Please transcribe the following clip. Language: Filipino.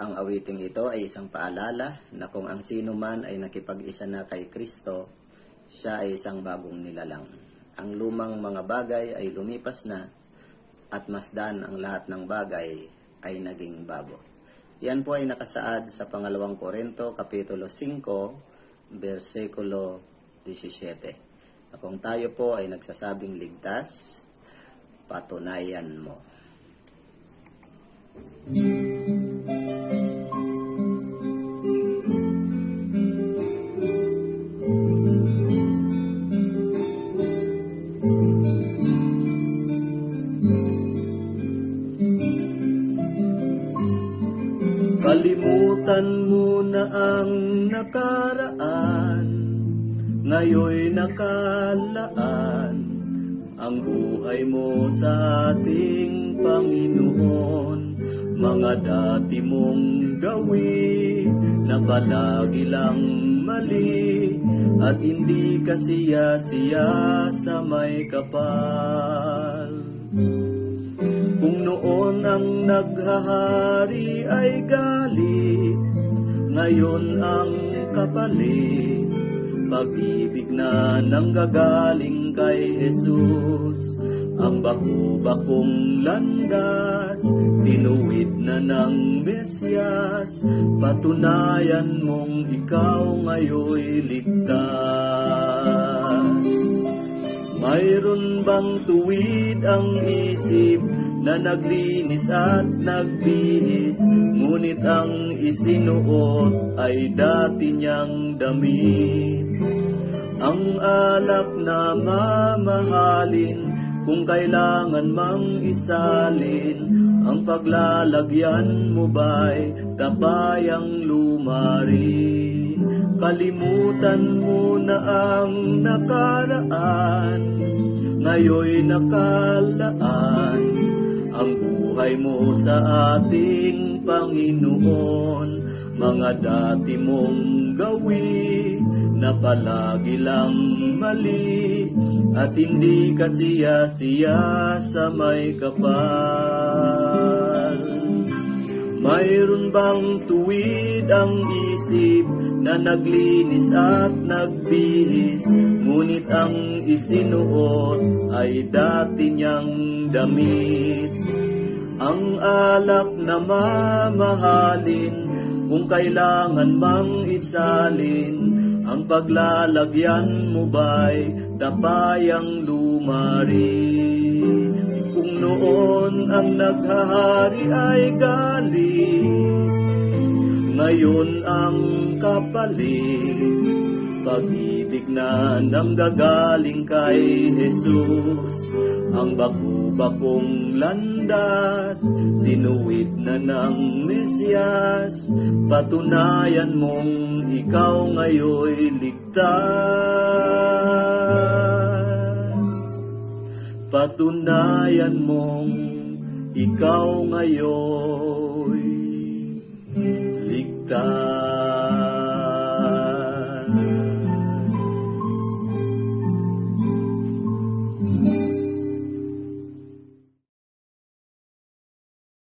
Ang awiting ito ay isang paalala na kung ang sino man ay nakipag-isa na kay Kristo, siya ay isang bagong nilalang. Ang lumang mga bagay ay lumipas na at masdan ang lahat ng bagay ay naging bago. Yan po ay nakasaad sa pangalawang Korinto, Kapitulo 5, versikulo 17. Na kung tayo po ay nagsasabing ligtas, patunayan mo. Kalimutan mo na ang nakaraan, ngayon'y nakalaan ang buhay mo sa ating Panginoon. Mga dati mong gawin na palagi lang mali at hindi ka siya sa may kapal. Kung noon ang naghahari ay galit, ngayon ang kapalit, pag-ibig na nanggagaling kay Jesus. Ang baku-bakong landas, tinuwid na ng Mesyas, patunayan mong ikaw ngayo'y ligtas. Mayroon bang tuwid ang isip na naglinis at nagbihis, ngunit ang isinuot ay dati niyang damit? Ang alak na mamahalin, kung kailangan mang isalin, ang paglalagyan mo ba'y tabayang lumarin? Kalimutan mo na ang nakaraan, ngayon'y nakalaan ang buhay mo sa ating Panginoon. Mga dati mong gawin na palagi lang mali at hindi ka siya sa may kapal. Mayroon bang tuwid ang isip na naglinis at nagbihis, ngunit ang isinuot ay dati niyang damit? Ang alak na mamahalin, kung kailangan mang isalin, ang paglalagyan mo ba'y tabayang lumarin? Kung noon ang naghahari ay galit, ngayon ang kapalit, pag-ibig na nanggagaling kay Jesus. Ang baku-bakong landas, tinuwid na ng Mesyas, patunayan mong ikaw ngayo'y ligtas. Patunayan mong ikaw ngayo'y ligtas.